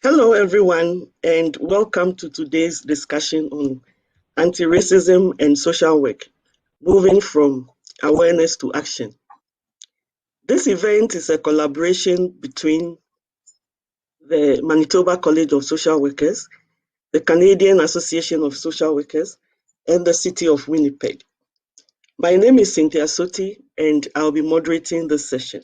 Hello, everyone, and welcome to today's discussion on anti-racism and social work, moving from awareness to action. This event is a collaboration between the Manitoba College of Social Workers, the Canadian Association of Social Workers, and the City of Winnipeg. My name is Cynthia Soti, and I'll be moderating this session.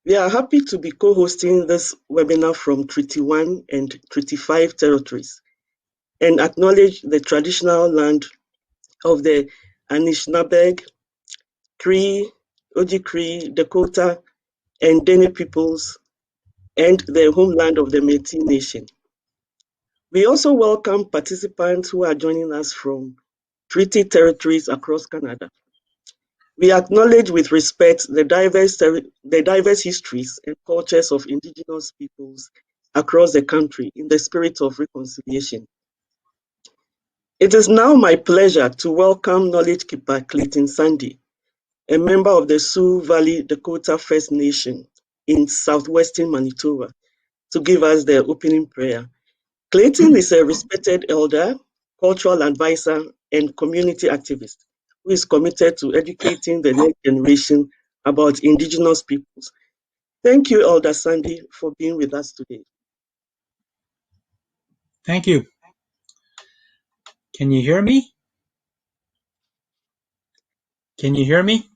We are happy to be co-hosting this webinar from Treaty 1 and Treaty 5 territories, and acknowledge the traditional land of the Anishinaabe, Cree, Oji-Cree, Dakota, and Dene peoples, and the homeland of the Métis Nation. We also welcome participants who are joining us from treaty territories across Canada. We acknowledge with respect the diverse histories and cultures of Indigenous peoples across the country in the spirit of reconciliation. It is now my pleasure to welcome Knowledge Keeper Clayton Sandy, a member of the Sioux Valley Dakota First Nation in southwestern Manitoba, to give us the opening prayer. Clayton is a respected elder, cultural advisor, and community activist who is committed to educating the next generation about Indigenous peoples. Thank you, Elder Sandy, for being with us today. Thank you. Can you hear me? Can you hear me?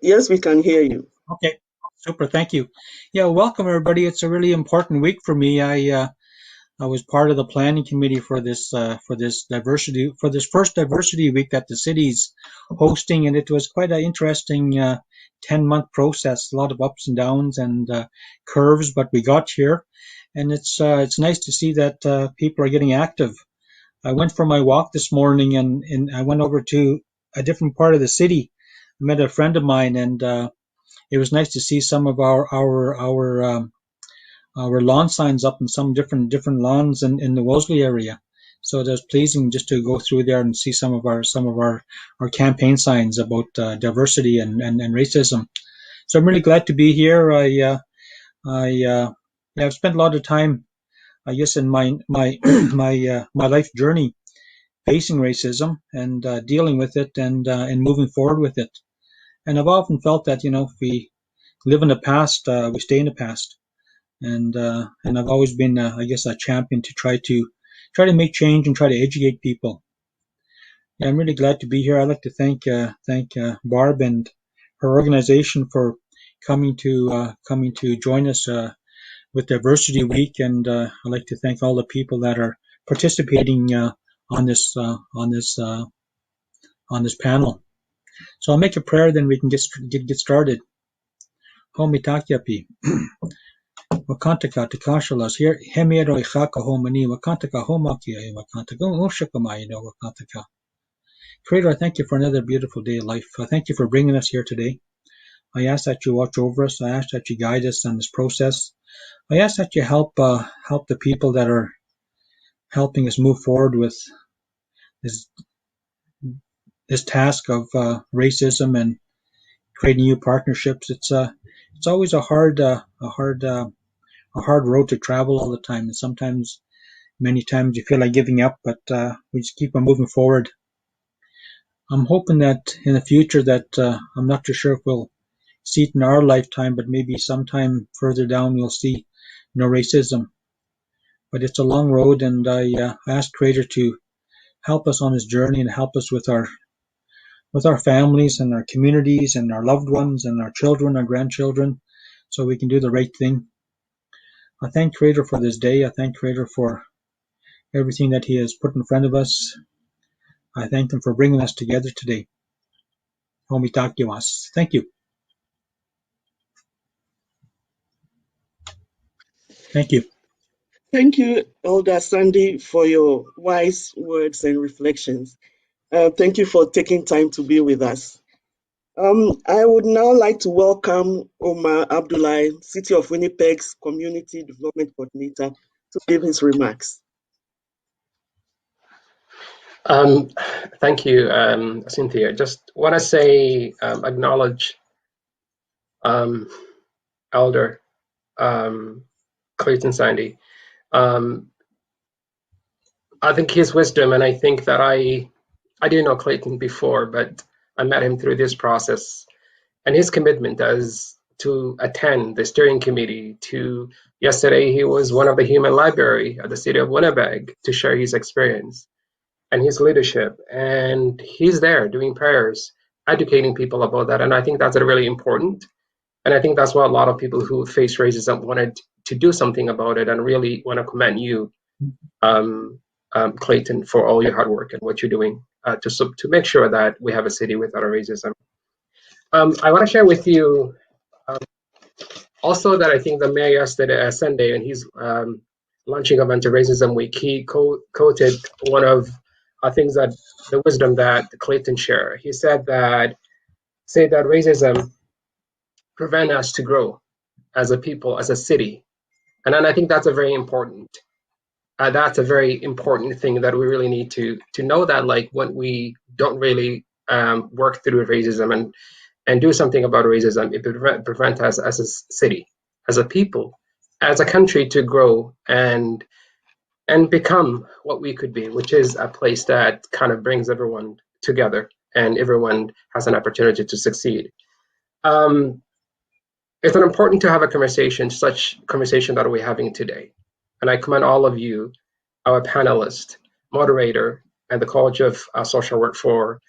Yes, we can hear you. Okay, super. Thank you. Yeah, welcome everybody. It's a really important week for me. I was part of the planning committee for this first diversity week that the city's hosting, and it was quite an interesting 10-month process. A lot of ups and downs and curves, but we got here, and it's nice to see that people are getting active. I went for my walk this morning, and I went over to a different part of the city. I met a friend of mine, and it was nice to see some of our lawn signs up in some different lawns in the Wolseley area. So it was pleasing just to go through there and see some of our campaign signs about diversity and racism. So I'm really glad to be here. I've spent a lot of time, I guess, in my my life journey facing racism and dealing with it and moving forward with it. And I've often felt that if we live in the past, we stay in the past. And I've always been, I guess, a champion to try to make change and try to educate people. Yeah, I'm really glad to be here. I'd like to thank Barb and her organization for coming to join us with Diversity Week, and I'd like to thank all the people that are participating on this panel. So I'll make a prayer, then we can get started. Homitakiapi. Wakantaka takashalas here hemero ichaka homani wakantaka homakia wakantaka ushakamayino wakantaka. Creator, I thank you for another beautiful day of life. I thank you for bringing us here today. I ask that you watch over us. I ask that you guide us on this process. I ask that you help the people that are helping us move forward with this task of racism and creating new partnerships. It's always a hard road to travel all the time, and sometimes, many times, you feel like giving up, but we just keep on moving forward. I'm hoping that in the future that I'm not too sure if we'll see it in our lifetime, but maybe sometime further down we'll see no racism. But it's a long road, and I ask Creator to help us on this journey and help us with our families and our communities and our loved ones and our children, our grandchildren, so we can do the right thing. I thank Creator for this day. I thank Creator for everything that He has put in front of us. I thank Him for bringing us together today. Homitakiwas. Thank you. Thank you. Thank you, Elder Sandy, for your wise words and reflections. Thank you for taking time to be with us. I would now like to welcome Omar Abdullahi, City of Winnipeg's Community Development Coordinator, to give his remarks. Thank you, Cynthia. Just want to say, acknowledge Elder Clayton Sandy I think his wisdom, and I think that I didn't know Clayton before, but I met him through this process, and his commitment as to attend the steering committee. To yesterday, he was one of the human library at the city of Winnipeg to share his experience and his leadership, and he's there doing prayers, educating people about that, and I think that's really important. And I think that's why a lot of people who face racism wanted to do something about it, and really want to commend you, Clayton, for all your hard work and what you're doing to make sure that we have a city without racism. I want to share with you also that I think the mayor yesterday, Sunday, and he's launching of Anti-Racism Week, he quoted one of things that the wisdom that Clayton shared. He said that racism prevent us to grow as a people, as a city, and then I think that's a very important. That's a very important thing that we really need to know, that like when we don't really work through racism and do something about racism, it prevent us as a city, as a people, as a country to grow and become what we could be, which is a place that kind of brings everyone together and everyone has an opportunity to succeed. It's important to have a conversation, such conversation that we're having today. And I commend all of you, our panelist, moderator, and the College of Social Work for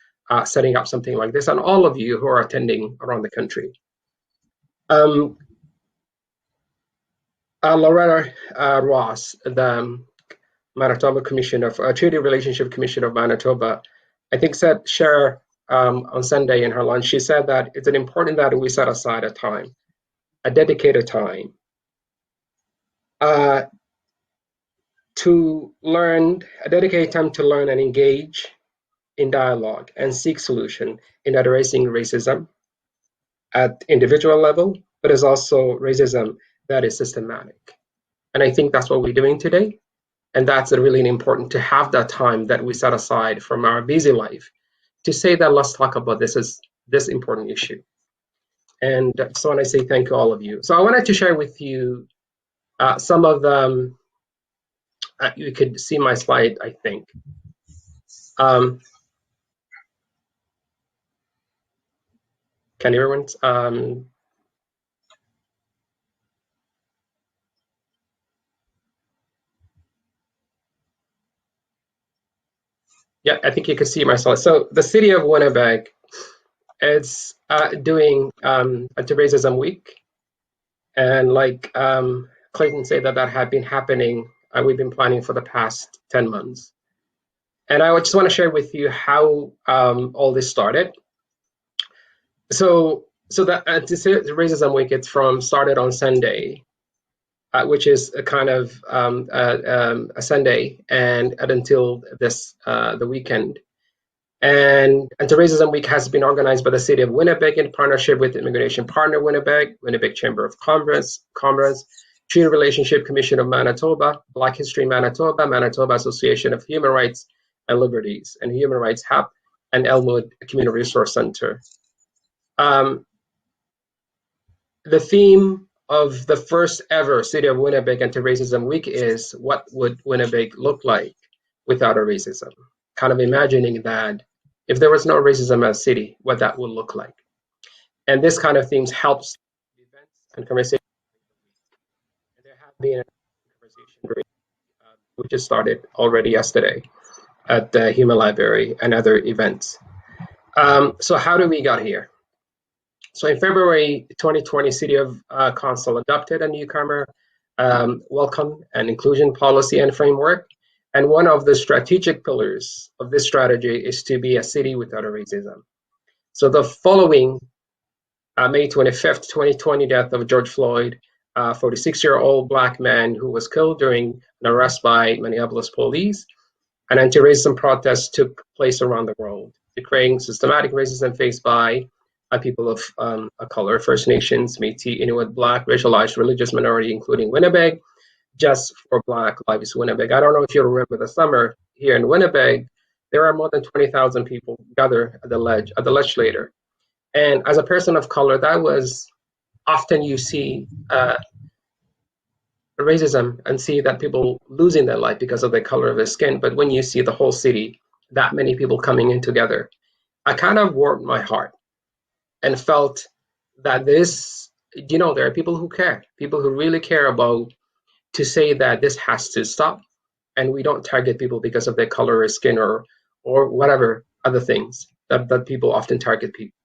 setting up something like this, and all of you who are attending around the country. Loretta Ross, the Manitoba Commissioner, Treaty Relationship Commissioner of Manitoba, I think share on Sunday in her lunch, she said that it's important that we set aside a time, a dedicated time, to learn, a dedicated time to learn and engage in dialogue and seek solution in addressing racism at individual level, but is also racism that is systematic. And I think that's what we're doing today. And that's really important to have that time that we set aside from our busy life to say that let's talk about this important issue. And so when I say thank you all of you. So I wanted to share with you some of them. You could see my slide, I think. Can everyone? Yeah, I think you can see my slide. So the city of Winnipeg is doing Anti-Racism Week. And like Clayton said, that had been happening, we've been planning for the past 10 months. And I just want to share with you how all this started. So the Anti-Racism Week, it's started on Sunday, which is a kind of a Sunday, and until the weekend. And Anti-Racism Week has been organized by the City of Winnipeg in partnership with Immigration Partner Winnipeg, Winnipeg Chamber of Commerce, Treaty Relationship Commission of Manitoba, Black History Manitoba, Manitoba Association of Human Rights and Liberties, and Human Rights Hub, and Elmwood Community Resource Center. The theme of the first ever City of Winnipeg Anti-Racism Week is, what would Winnipeg look like without a racism? Kind of imagining that if there was no racism as a city, what that would look like. And this kind of themes helps events and conversations. And there have been a conversation which just started already yesterday at the Human Library and other events. So how do we got here? So in February 2020, City of Council adopted a newcomer welcome and inclusion policy and framework. And one of the strategic pillars of this strategy is to be a city without racism. So the following May 25th, 2020 death of George Floyd, 46-year-old Black man who was killed during an arrest by Minneapolis police, an anti-racism protest took place around the world, declaring systematic racism faced by people of color, First Nations, Métis, Inuit, Black, racialized, religious minority, including Winnipeg, just for Black Lives Winnipeg. I don't know if you remember the summer here in Winnipeg, there are more than 20,000 people gathered at the legislature. And as a person of color, that was often you see racism and see that people losing their life because of the color of their skin. But when you see the whole city, that many people coming in together, I kind of warmed my heart and felt that this, there are people who care, people who really care about to say that this has to stop, and we don't target people because of their color or skin or whatever other things that people often target people.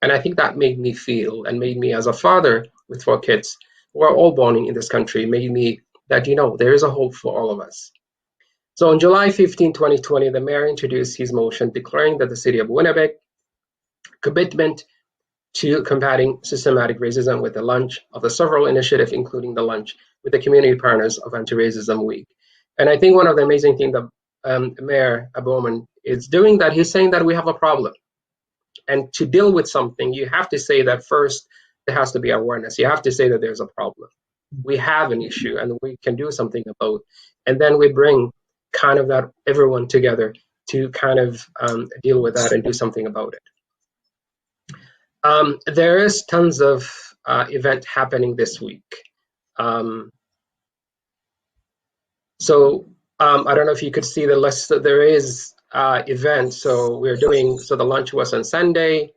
And I think that made me feel, and made me as a father with 4 kids who are all born in this country, made me that, there is a hope for all of us. So on July 15, 2020, the mayor introduced his motion declaring that the city of Winnipeg commitment to combating systematic racism with the launch of the several initiatives, including the launch with the community partners of Anti-Racism Week. And I think one of the amazing things that Mayor Bowman is doing, that he's saying that we have a problem. And to deal with something, you have to say that first, there has to be awareness. You have to say that there's a problem. We have an issue and we can do something about it. And then we bring kind of that everyone together to kind of deal with that and do something about it. There is tons of event happening this week. So I don't know if you could see the list. There is events. So the lunch was on Sunday.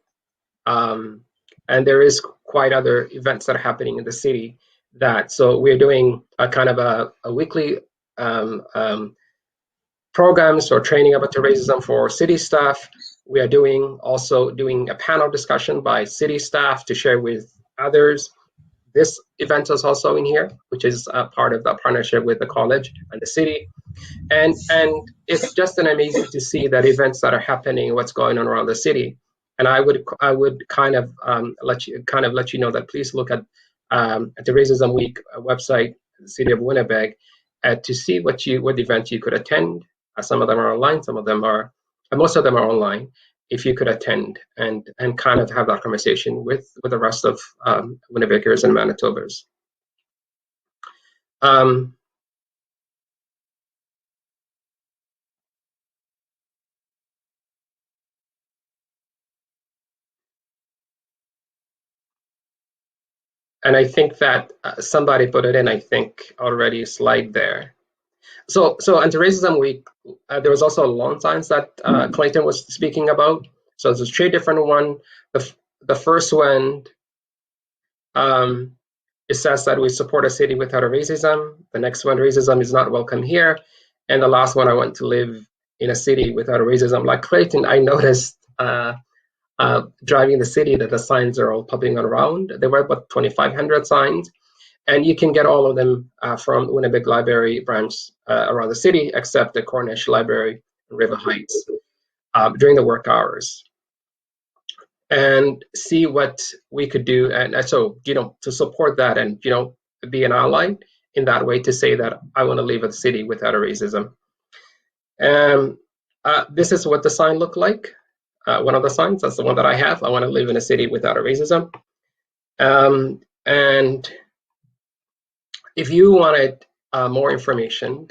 And there is quite other events that are happening in the city so we're doing a kind of a weekly programs or training about racism for city staff. We are also doing a panel discussion by city staff to share with others. This event is also in here, which is a part of the partnership with the college and the city. And it's just an amazing to see that events that are happening, what's going on around the city. And I would kind of let you know that please look at the Racism Week website, the City of Winnipeg, to see what events you could attend. Some of them are online, most of them are online. If you could attend and kind of have that conversation with the rest of Winnipeggers and Manitobers. And I think that somebody put it in, I think, already a slide there. So Anti-Racism Week, there was also lawn signs that Clayton was speaking about. So there's 3 different ones. The first one, it says that we support a city without a racism. The next one, racism is not welcome here. And the last one, I want to live in a city without a racism. Like Clayton, I noticed driving the city that the signs are all popping around. There were about 2,500 signs. And you can get all of them from Winnipeg Library branch around the city, except the Cornish Library in River Heights during the work hours. And see what we could do. And so, to support that and, be an ally in that way to say that I want to live in a city without a racism. This is what the sign looked like. One of the signs, that's the one that I have. I want to live in a city without a racism. And if you wanted more information,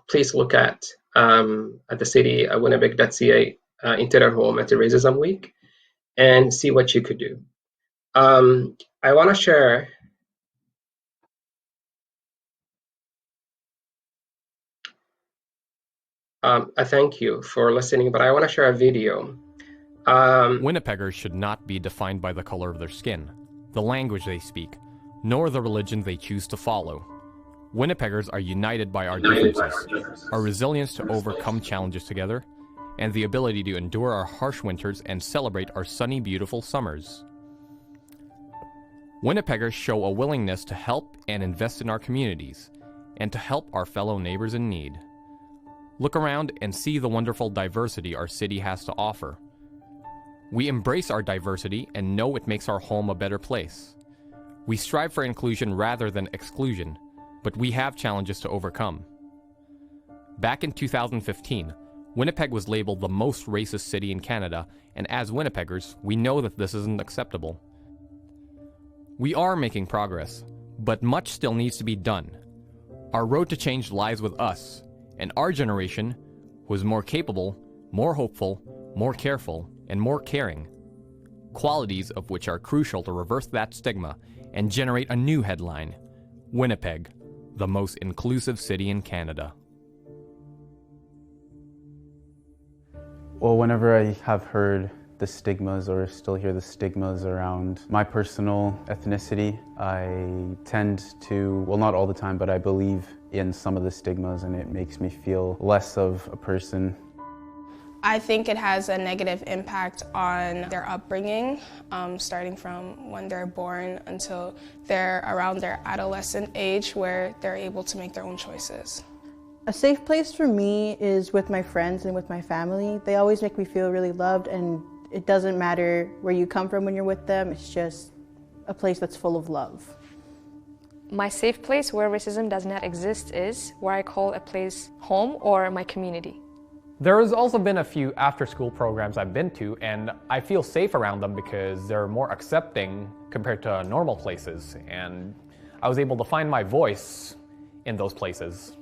please look at the city Winnipeg.ca into their home Anti-Racism Week and see what you could do. I want to share a thank you for listening, but I want to share a video. Winnipeggers should not be defined by the color of their skin, the language they speak, nor the religion they choose to follow. Winnipeggers are united by our differences, our resilience to overcome challenges together, and the ability to endure our harsh winters and celebrate our sunny, beautiful summers. Winnipeggers show a willingness to help and invest in our communities, and to help our fellow neighbors in need. Look around and see the wonderful diversity our city has to offer. We embrace our diversity and know it makes our home a better place. We strive for inclusion rather than exclusion, but we have challenges to overcome. Back in 2015, Winnipeg was labeled the most racist city in Canada, and as Winnipeggers, we know that this isn't acceptable. We are making progress, but much still needs to be done. Our road to change lies with us, and our generation, who is more capable, more hopeful, more careful, and more caring. Qualities of which are crucial to reverse that stigma and generate a new headline: Winnipeg, the most inclusive city in Canada. Well, whenever I have heard the stigmas or still hear the stigmas around my personal ethnicity, I tend to, well, not all the time, but I believe in some of the stigmas, and it makes me feel less of a person. I think it has a negative impact on their upbringing, starting from when they're born until they're around their adolescent age where they're able to make their own choices. A safe place for me is with my friends and with my family. They always make me feel really loved, and it doesn't matter where you come from when you're with them. It's just a place that's full of love. My safe place where racism does not exist is where I call a place home or my community. There has also been a few after-school programs I've been to, and I feel safe around them because they're more accepting compared to normal places, and I was able to find my voice in those places.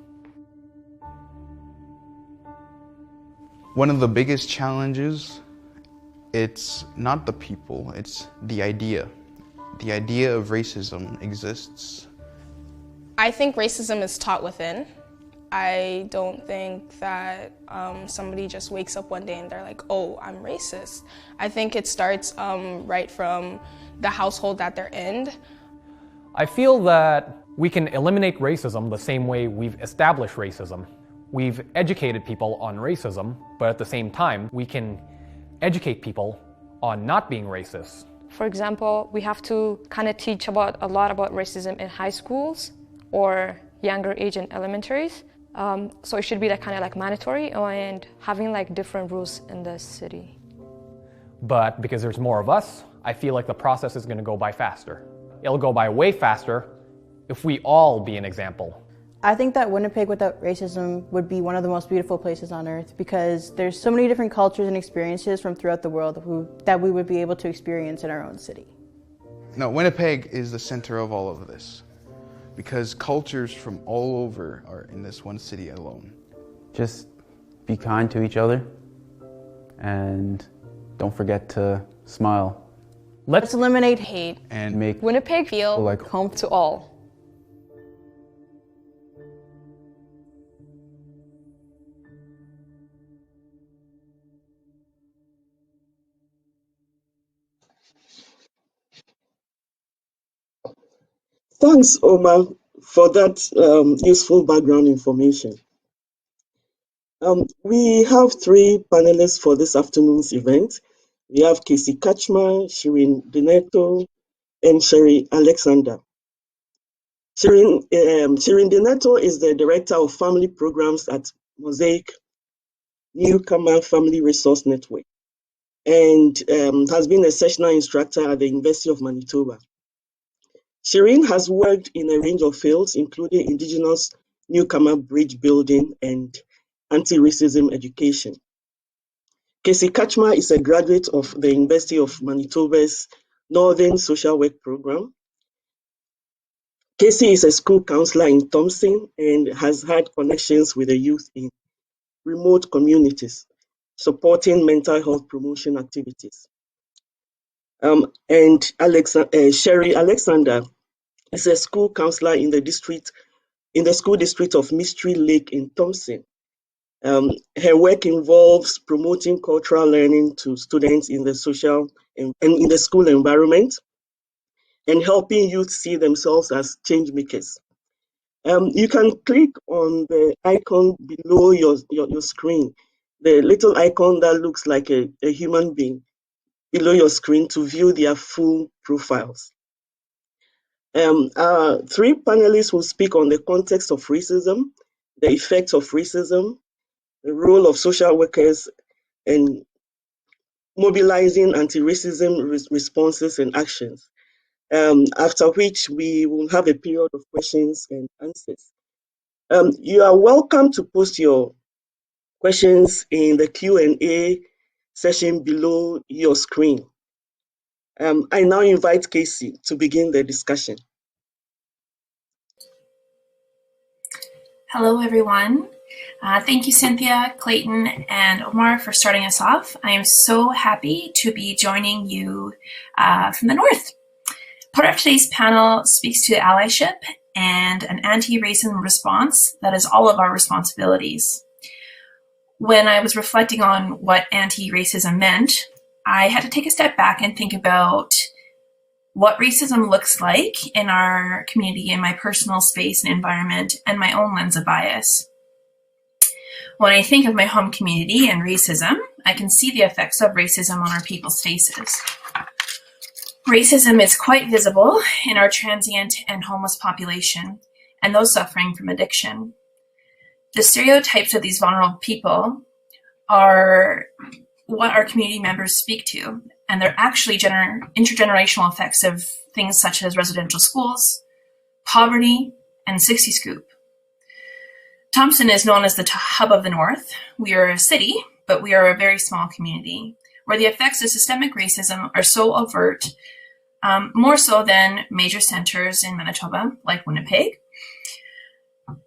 One of the biggest challenges, it's not the people, it's the idea. The idea of racism exists. I think racism is taught within. I don't think that somebody just wakes up one day and they're like, oh, I'm racist. I think it starts right from the household that they're in. I feel that we can eliminate racism the same way we've established racism. We've educated people on racism, but at the same time, we can educate people on not being racist. For example, we have to kind of teach a lot about racism in high schools or younger age in elementaries. So it should be kind of mandatory and having different rules in the city. But because there's more of us, I feel like the process is going to go by faster. It'll go by way faster if we all be an example. I think that Winnipeg without racism would be one of the most beautiful places on earth because there's so many different cultures and experiences from throughout the world that we would be able to experience in our own city. No, Winnipeg is the center of all of this because cultures from all over are in this one city alone. Just be kind to each other and don't forget to smile. Let's eliminate hate And make Winnipeg feel like home to all. Thanks, Omar, for that useful background information. We have three panelists for this afternoon's event. We have Casey Kachma, Shirin Dineto, and Sherry Alexander. Shirin Dineto is the Director of Family Programs at Mosaic Newcomer Family Resource Network and has been a sessional instructor at the University of Manitoba. Shirin has worked in a range of fields, including Indigenous newcomer bridge building and anti-racism education. Casey Kachma is a graduate of the University of Manitoba's Northern Social Work Program. Casey is a school counselor in Thompson and has had connections with the youth in remote communities, supporting mental health promotion activities. And Sherry Alexander is a school counselor in the school district of Mystery Lake in Thompson. Her work involves promoting cultural learning to students in the social and in the school environment and helping youth see themselves as change makers. You can click on the icon below your screen, the little icon that looks like a human being below your screen to view their full profiles. Our three panelists will speak on the context of racism, the effects of racism, the role of social workers, and mobilizing anti-racism responses and actions. After which we will have a period of questions and answers. You are welcome to post your questions in the Q&A session below your screen. I now invite Casey to begin the discussion. Hello, everyone. Thank you, Cynthia, Clayton, and Omar for starting us off. I am so happy to be joining you from the North. Part of today's panel speaks to allyship and an anti-racism response that is all of our responsibilities. When I was reflecting on what anti-racism meant, I had to take a step back and think about what racism looks like in our community, in my personal space and environment, and my own lens of bias. When I think of my home community and racism, I can see the effects of racism on our people's faces. Racism is quite visible in our transient and homeless population and those suffering from addiction. The stereotypes of these vulnerable people are what our community members speak to, and they're actually intergenerational effects of things such as residential schools, poverty, and 60 Scoop. Thompson is known as the hub of the North. We are a city, but we are a very small community where the effects of systemic racism are so overt, more so than major centers in Manitoba, like Winnipeg.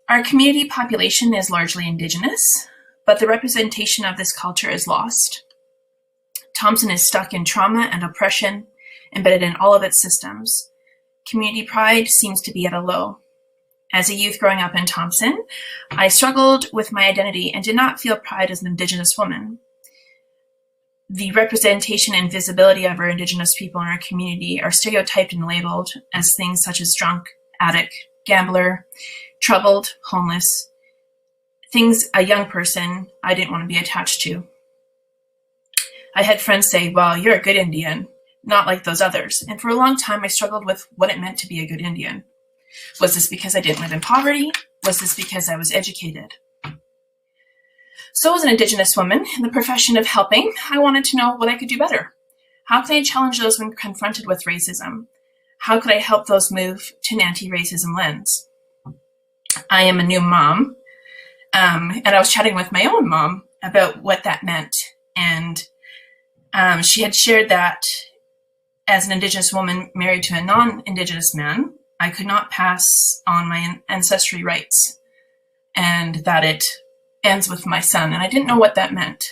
Our community population is largely Indigenous, but the representation of this culture is lost. Thompson is stuck in trauma and oppression, embedded in all of its systems. Community pride seems to be at a low. As a youth growing up in Thompson, I struggled with my identity and did not feel pride as an Indigenous woman. The representation and visibility of our Indigenous people in our community are stereotyped and labeled as things such as drunk, addict, gambler, troubled, homeless, things a young person I didn't want to be attached to. I had friends say, well, you're a good Indian, not like those others. And for a long time, I struggled with what it meant to be a good Indian. Was this because I didn't live in poverty? Was this because I was educated? So as an Indigenous woman in the profession of helping, I wanted to know what I could do better. How can I challenge those when confronted with racism? How could I help those move to an anti-racism lens? I am a new mom, and I was chatting with my own mom about what that meant. And she had shared that as an Indigenous woman married to a non-Indigenous man, I could not pass on my ancestry rights, and that it ends with my son. And I didn't know what that meant.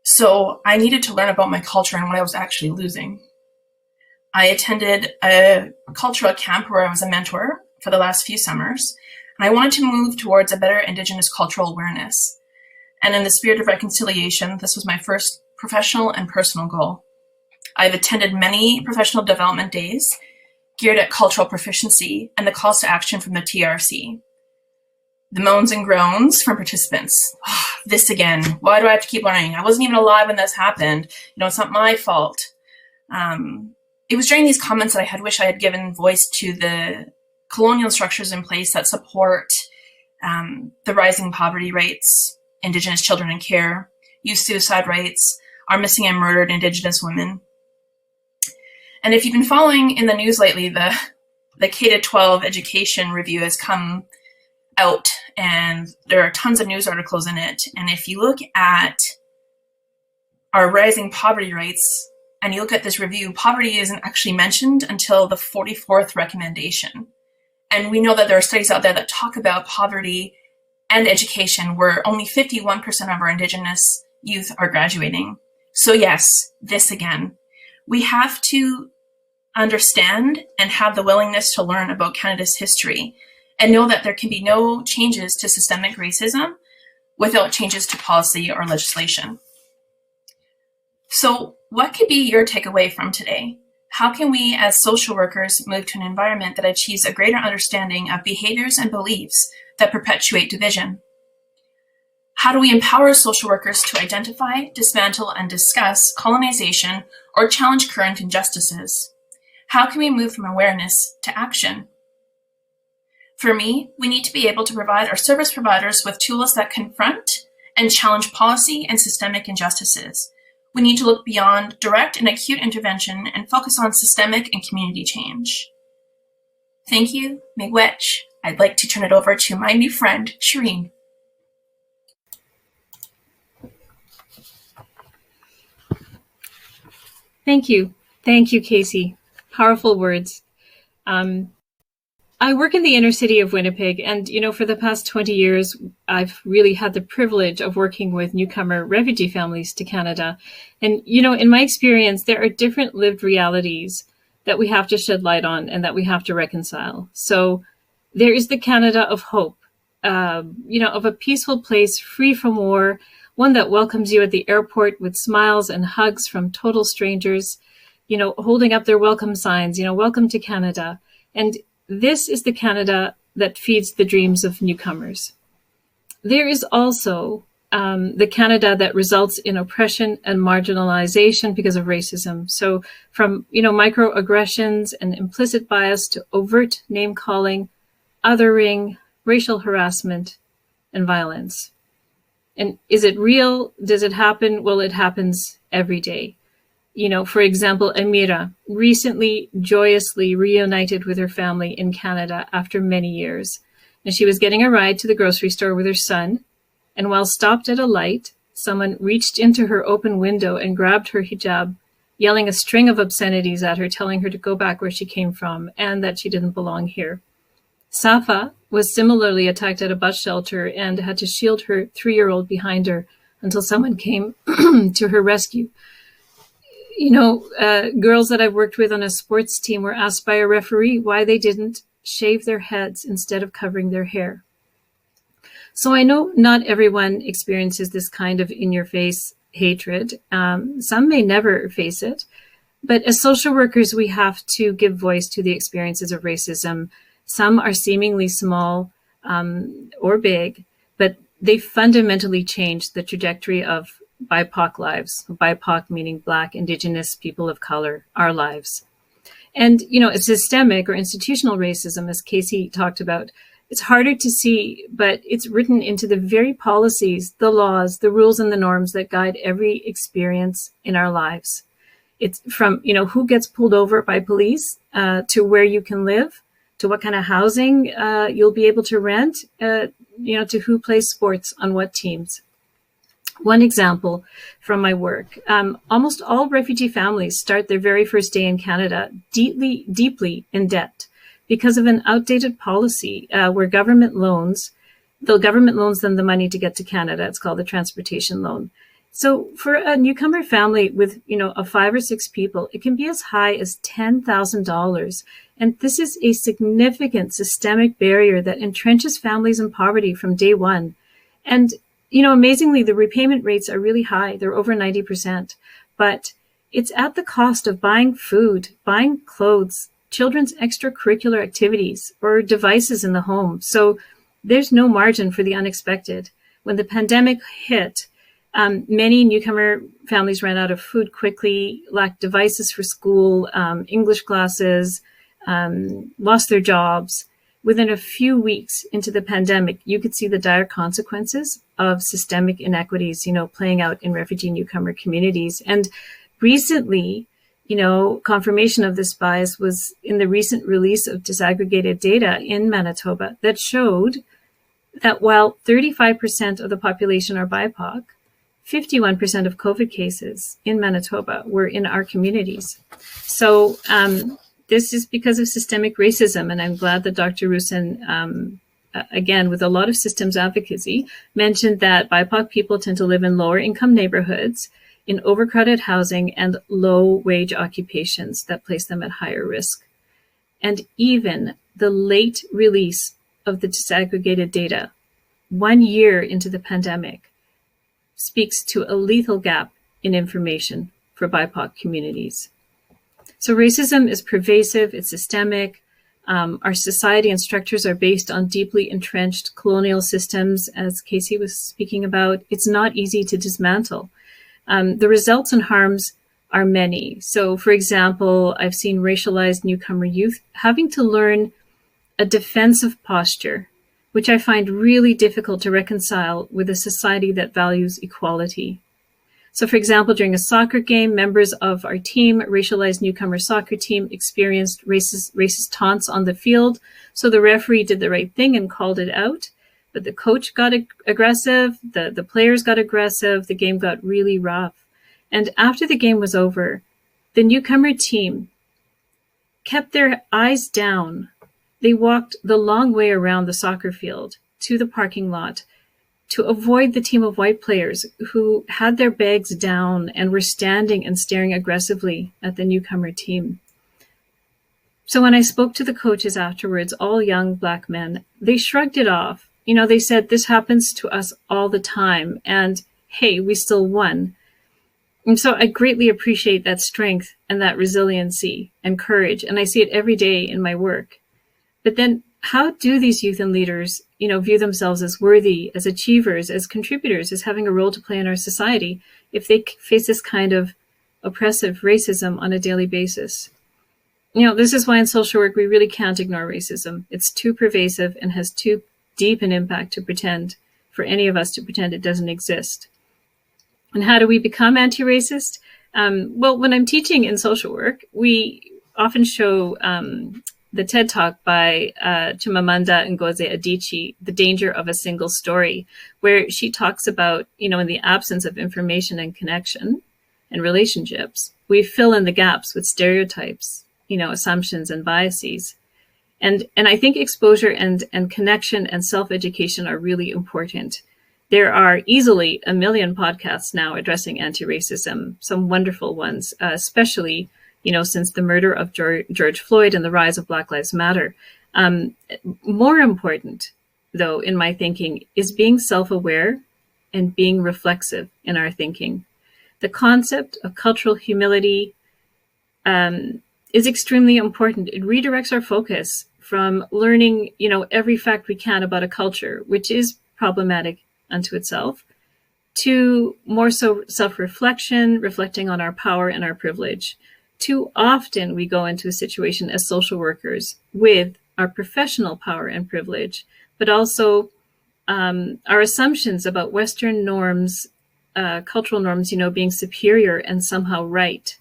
So I needed to learn about my culture and what I was actually losing. I attended a cultural camp where I was a mentor for the last few summers, and I wanted to move towards a better Indigenous cultural awareness. And in the spirit of reconciliation, this was my first professional and personal goal. I've attended many professional development days geared at cultural proficiency and the calls to action from the TRC. The moans and groans from participants. Oh, this again. Why do I have to keep learning? I wasn't even alive when this happened. It's not my fault. It was during these comments that I had wished I had given voice to the colonial structures in place that support the rising poverty rates, Indigenous children in care, youth suicide rates, our missing and murdered Indigenous women. And if you've been following in the news lately, the K-12 education review has come out, and there are tons of news articles in it. And if you look at our rising poverty rates, and you look at this review, poverty isn't actually mentioned until the 44th recommendation. And we know that there are studies out there that talk about poverty and education, where only 51% of our Indigenous youth are graduating. So yes, this again. We have to understand and have the willingness to learn about Canada's history and know that there can be no changes to systemic racism without changes to policy or legislation. So what could be your takeaway from today? How can we as social workers move to an environment that achieves a greater understanding of behaviors and beliefs that perpetuate division? How do we empower social workers to identify, dismantle, and discuss colonization or challenge current injustices? How can we move from awareness to action? For me, we need to be able to provide our service providers with tools that confront and challenge policy and systemic injustices. We need to look beyond direct and acute intervention and focus on systemic and community change. Thank you, Miigwech. I'd like to turn it over to my new friend, Shireen. Thank you. Thank you, Casey. Powerful words. I work in the inner city of Winnipeg, and, for the past 20 years, I've really had the privilege of working with newcomer refugee families to Canada. And, in my experience, there are different lived realities that we have to shed light on and that we have to reconcile. So there is the Canada of hope, of a peaceful place free from war, one that welcomes you at the airport with smiles and hugs from total strangers, holding up their welcome signs, welcome to Canada. And this is the Canada that feeds the dreams of newcomers. There is also the Canada that results in oppression and marginalization because of racism. So from, microaggressions and implicit bias to overt name calling, othering, racial harassment, and violence. And is it real? Does it happen? Well, it happens every day. For example, Amira recently joyously reunited with her family in Canada after many years. And she was getting a ride to the grocery store with her son. And while stopped at a light, someone reached into her open window and grabbed her hijab, yelling a string of obscenities at her, telling her to go back where she came from and that she didn't belong here. Safa was similarly attacked at a bus shelter and had to shield her 3-year-old behind her until someone came to her rescue. Girls that I've worked with on a sports team were asked by a referee why they didn't shave their heads instead of covering their hair. So I know not everyone experiences this kind of in-your-face hatred. Some may never face it, but as social workers, we have to give voice to the experiences of racism. Some are seemingly small or big, but they fundamentally change the trajectory of BIPOC lives, BIPOC meaning Black, Indigenous, people of color, our lives. And, systemic or institutional racism, as Casey talked about, it's harder to see, but it's written into the very policies, the laws, the rules, and the norms that guide every experience in our lives. It's from, who gets pulled over by police to where you can live, to what kind of housing you'll be able to rent, to who plays sports on what teams. One example from my work, almost all refugee families start their very first day in Canada deeply in debt because of an outdated policy where the government loans them the money to get to Canada. It's called the transportation loan. So for a newcomer family with, of 5 or 6 people, it can be as high as $10,000. And this is a significant systemic barrier that entrenches families in poverty from day one. And amazingly, the repayment rates are really high. They're over 90%. But it's at the cost of buying food, buying clothes, children's extracurricular activities, or devices in the home. So there's no margin for the unexpected. When the pandemic hit, many newcomer families ran out of food quickly, lacked devices for school, English classes, lost their jobs. Within a few weeks into the pandemic, you could see the dire consequences of systemic inequities, playing out in refugee newcomer communities. And recently, confirmation of this bias was in the recent release of disaggregated data in Manitoba that showed that while 35% of the population are BIPOC, 51% of COVID cases in Manitoba were in our communities. So this is because of systemic racism, and I'm glad that Dr. Rusin, again, with a lot of systems advocacy, mentioned that BIPOC people tend to live in lower income neighborhoods, in overcrowded housing, and low wage occupations that place them at higher risk. And even the late release of the disaggregated data, 1 year into the pandemic, speaks to a lethal gap in information for BIPOC communities. So racism is pervasive, it's systemic. Our society and structures are based on deeply entrenched colonial systems, as Casey was speaking about. It's not easy to dismantle. The results and harms are many. So, for example, I've seen racialized newcomer youth having to learn a defensive posture, which I find really difficult to reconcile with a society that values equality. So, for example, during a soccer game, members of our team, racialized newcomer soccer team, experienced racist taunts on the field. So the referee did the right thing and called it out. But the coach got aggressive, the players got aggressive, the game got really rough. And after the game was over, the newcomer team kept their eyes down. They walked the long way around the soccer field to the parking lot to avoid the team of white players who had their bags down and were standing and staring aggressively at the newcomer team. So when I spoke to the coaches afterwards, all young Black men, they shrugged it off. They said, this happens to us all the time. And hey, we still won. And so I greatly appreciate that strength and that resiliency and courage. And I see it every day in my work. But then how do these youth and leaders, view themselves as worthy, as achievers, as contributors, as having a role to play in our society if they face this kind of oppressive racism on a daily basis? This is why in social work, we really can't ignore racism. It's too pervasive and has too deep an impact for any of us to pretend it doesn't exist. And how do we become anti-racist? Well, when I'm teaching in social work, we often show the TED Talk by Chimamanda Ngozi Adichie, The Danger of a Single Story, where she talks about, in the absence of information and connection and relationships, we fill in the gaps with stereotypes, assumptions and biases. And I think exposure and connection and self-education are really important. There are easily a million podcasts now addressing anti-racism, some wonderful ones, especially, since the murder of George Floyd and the rise of Black Lives Matter. More important, though, in my thinking, is being self-aware and being reflexive in our thinking. The concept of cultural humility is extremely important. It redirects our focus from learning, every fact we can about a culture, which is problematic unto itself, to more so self-reflection, reflecting on our power and our privilege. Too often we go into a situation as social workers with our professional power and privilege, but also our assumptions about Western norms, cultural norms, being superior and somehow right.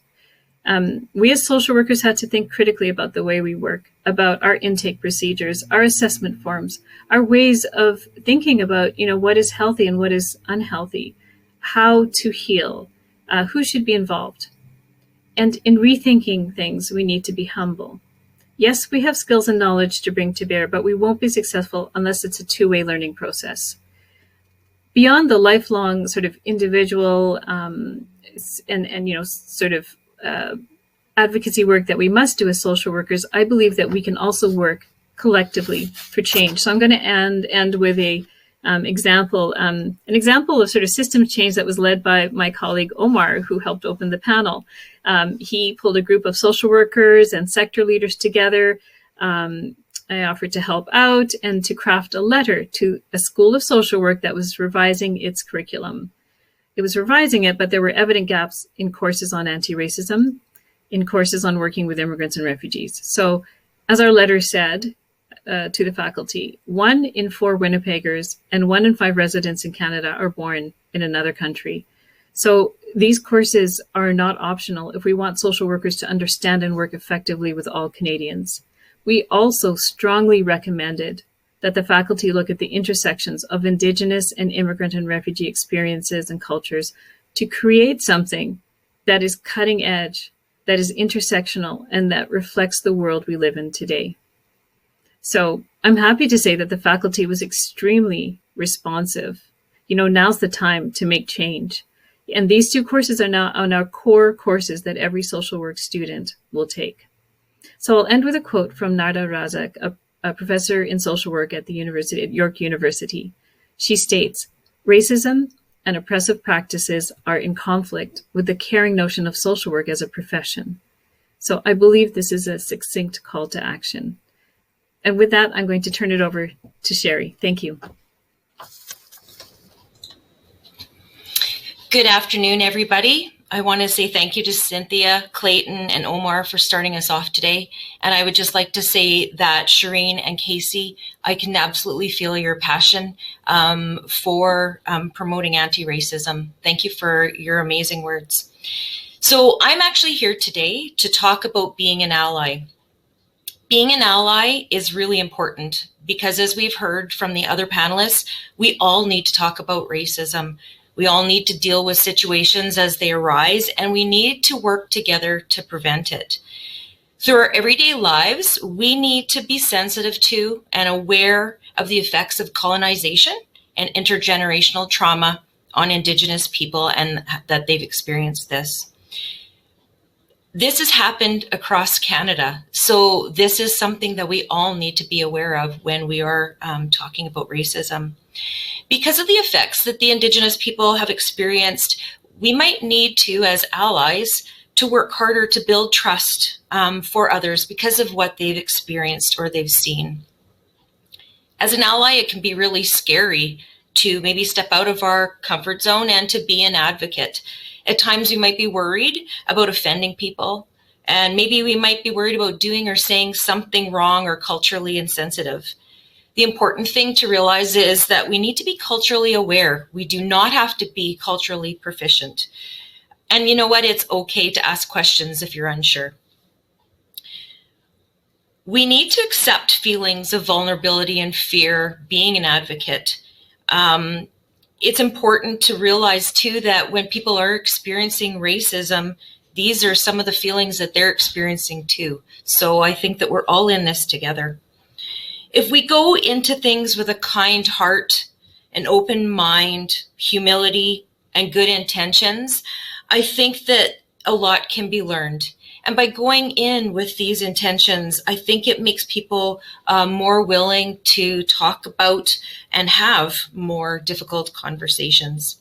We as social workers had to think critically about the way we work, about our intake procedures, our assessment forms, our ways of thinking about, what is healthy and what is unhealthy, how to heal, who should be involved. And in rethinking things, we need to be humble. Yes, we have skills and knowledge to bring to bear, but we won't be successful unless it's a two-way learning process. Beyond the lifelong sort of individual advocacy work that we must do as social workers, I believe that we can also work collectively for change. So I'm going to end with an example of sort of system change that was led by my colleague Omar, who helped open the panel. He pulled a group of social workers and sector leaders together. I offered to help out and to craft a letter to a school of social work that was revising its curriculum. It was revising it, but there were evident gaps in courses on anti-racism, in courses on working with immigrants and refugees. So as our letter said to the faculty, 1 in 4 Winnipeggers and 1 in 5 residents in Canada are born in another country. So these courses are not optional if we want social workers to understand and work effectively with all Canadians. We also strongly recommended that the faculty look at the intersections of Indigenous and immigrant and refugee experiences and cultures to create something that is cutting edge, that is intersectional, and that reflects the world we live in today. So I'm happy to say that the faculty was extremely responsive. Now's the time to make change. And these 2 courses are now on our core courses that every social work student will take. So I'll end with a quote from Narda Razak, a professor in social work at York University. She states, "Racism and oppressive practices are in conflict with the caring notion of social work as a profession." So I believe this is a succinct call to action. And with that, I'm going to turn it over to Sherry. Thank you. Good afternoon, everybody. I want to say thank you to Cynthia, Clayton, and Omar for starting us off today. And I would just like to say that Shireen and Casey, I can absolutely feel your passion for promoting anti-racism. Thank you for your amazing words. So I'm actually here today to talk about being an ally. Being an ally is really important because, as we've heard from the other panelists, we all need to talk about racism. We all need to deal with situations as they arise, and we need to work together to prevent it. Through our everyday lives, we need to be sensitive to and aware of the effects of colonization and intergenerational trauma on Indigenous people and that they've experienced this. This has happened across Canada. So this is something that we all need to be aware of when we are talking about racism. Because of the effects that the Indigenous people have experienced, we might need to, as allies, to work harder to build trust for others because of what they've experienced or they've seen. As an ally, it can be really scary to maybe step out of our comfort zone and to be an advocate. At times we might be worried about offending people, and maybe we might be worried about doing or saying something wrong or culturally insensitive. The important thing to realize is that we need to be culturally aware. We do not have to be culturally proficient. And you know what? It's okay to ask questions if you're unsure. We need to accept feelings of vulnerability and fear being an advocate. It's important to realize too that when people are experiencing racism, these are some of the feelings that they're experiencing too. So I think that we're all in this together. If we go into things with a kind heart, an open mind, humility, and good intentions, I think that a lot can be learned. And by going in with these intentions, I think it makes people more willing to talk about and have more difficult conversations.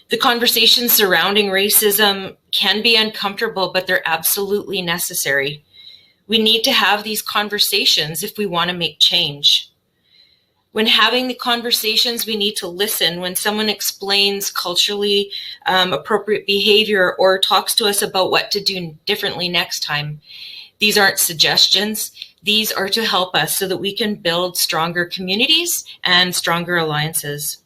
The conversations surrounding racism can be uncomfortable, but they're absolutely necessary. We need to have these conversations if we want to make change. When having the conversations, we need to listen. When someone explains culturally appropriate behavior or talks to us about what to do differently next time, these aren't suggestions. These are to help us so that we can build stronger communities and stronger alliances.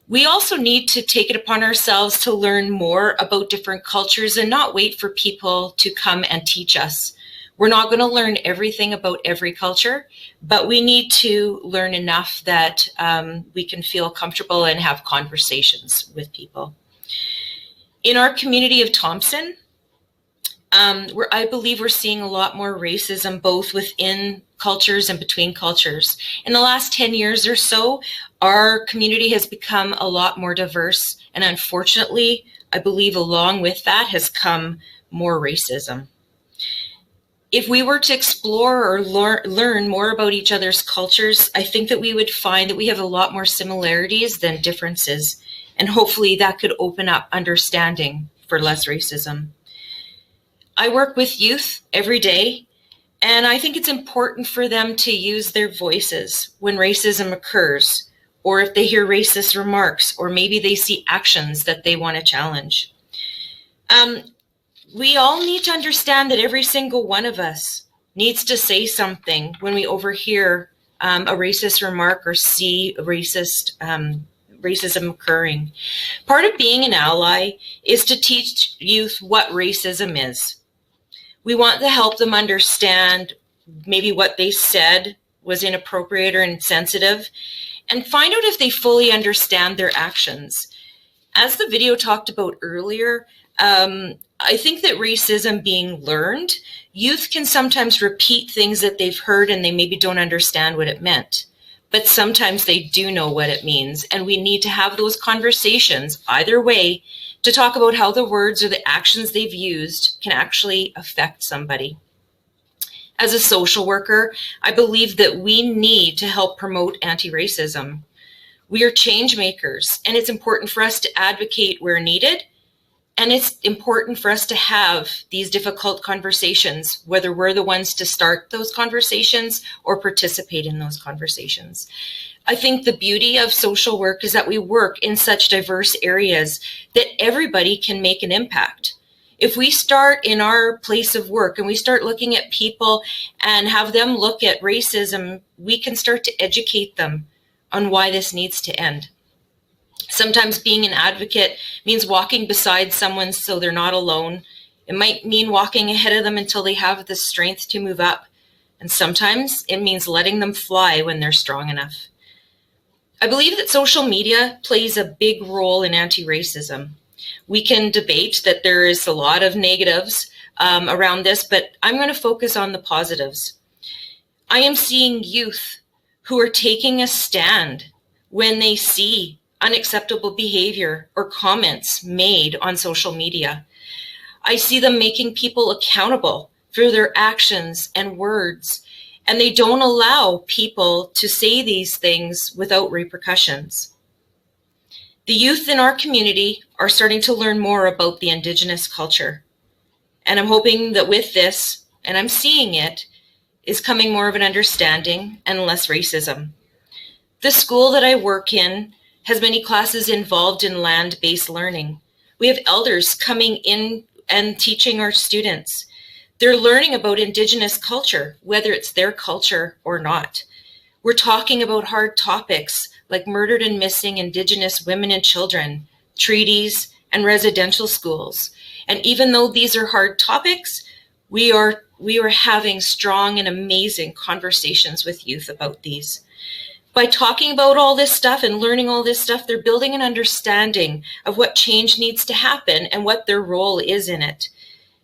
We also need to take it upon ourselves to learn more about different cultures and not wait for people to come and teach us. We're not going to learn everything about every culture, but we need to learn enough that we can feel comfortable and have conversations with people. In our community of Thompson, I believe we're seeing a lot more racism both within cultures and between cultures. In the last 10 years or so, our community has become a lot more diverse, and unfortunately, I believe along with that has come more racism. If we were to explore or learn more about each other's cultures, I think that we would find that we have a lot more similarities than differences, and hopefully that could open up understanding for less racism. I work with youth every day, and I think it's important for them to use their voices when racism occurs, or if they hear racist remarks, or maybe they see actions that they want to challenge. We all need to understand that every single one of us needs to say something when we overhear a racist remark or see a racism occurring. Part of being an ally is to teach youth what racism is. We want to help them understand maybe what they said was inappropriate or insensitive, and find out if they fully understand their actions. As the video talked about earlier, I think that racism being learned, youth can sometimes repeat things that they've heard and they maybe don't understand what it meant. But sometimes they do know what it means, and we need to have those conversations either way to talk about how the words or the actions they've used can actually affect somebody. As a social worker, I believe that we need to help promote anti-racism. We are change makers, and it's important for us to advocate where needed. And it's important for us to have these difficult conversations, whether we're the ones to start those conversations or participate in those conversations. I think the beauty of social work is that we work in such diverse areas that everybody can make an impact. If we start in our place of work and we start looking at people and have them look at racism, we can start to educate them on why this needs to end. Sometimes being an advocate means walking beside someone so they're not alone. It might mean walking ahead of them until they have the strength to move up. And sometimes it means letting them fly when they're strong enough. I believe that social media plays a big role in anti-racism. We can debate that there is a lot of negatives around this, but I'm going to focus on the positives. I am seeing youth who are taking a stand when they see unacceptable behavior or comments made on social media. I see them making people accountable for their actions and words, and they don't allow people to say these things without repercussions. The youth in our community are starting to learn more about the Indigenous culture. And I'm hoping that with this, and I'm seeing it, is coming more of an understanding and less racism. The school that I work in has many classes involved in land-based learning. We have elders coming in and teaching our students. They're learning about Indigenous culture, whether it's their culture or not. We're talking about hard topics like murdered and missing Indigenous women and children, treaties, and residential schools. And even though these are hard topics, we are having strong and amazing conversations with youth about these. By talking about all this stuff and learning all this stuff, they're building an understanding of what change needs to happen and what their role is in it.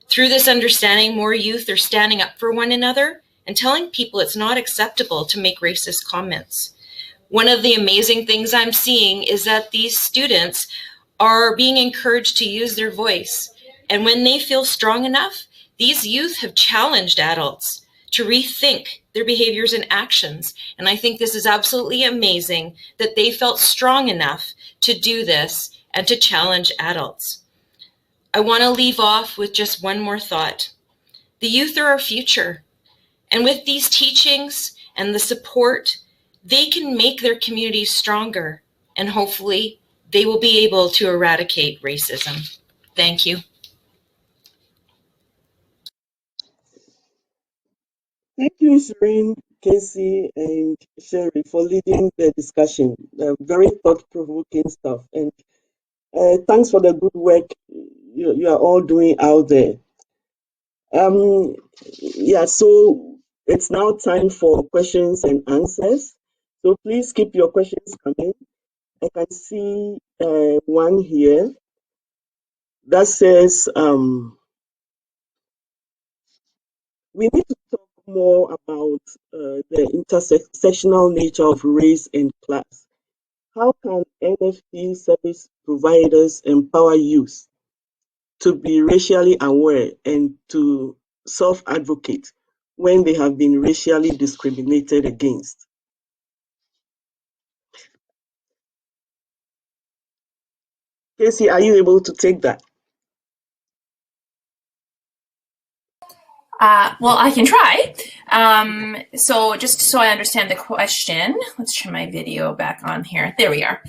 Through this understanding, more youth are standing up for one another and telling people it's not acceptable to make racist comments. One of the amazing things I'm seeing is that these students are being encouraged to use their voice. And when they feel strong enough, these youth have challenged adults to rethink their behaviors and actions. And I think this is absolutely amazing that they felt strong enough to do this and to challenge adults. I want to leave off with just one more thought. The youth are our future. And with these teachings and the support, they can make their communities stronger. And hopefully they will be able to eradicate racism. Thank you. Thank you, Shireen, Casey, and Sherry for leading the discussion. Very thought-provoking stuff. And thanks for the good work you are all doing out there. Yeah, so it's now time for questions and answers. So please keep your questions coming. I can see one here that says, we need to talk more about the intersectional nature of race and class. How can NFT service providers empower youth to be racially aware and to self-advocate when they have been racially discriminated against? Casey, are you able to take that? Well, I can try. So just so I understand the question, let's turn my video back on here. There we are.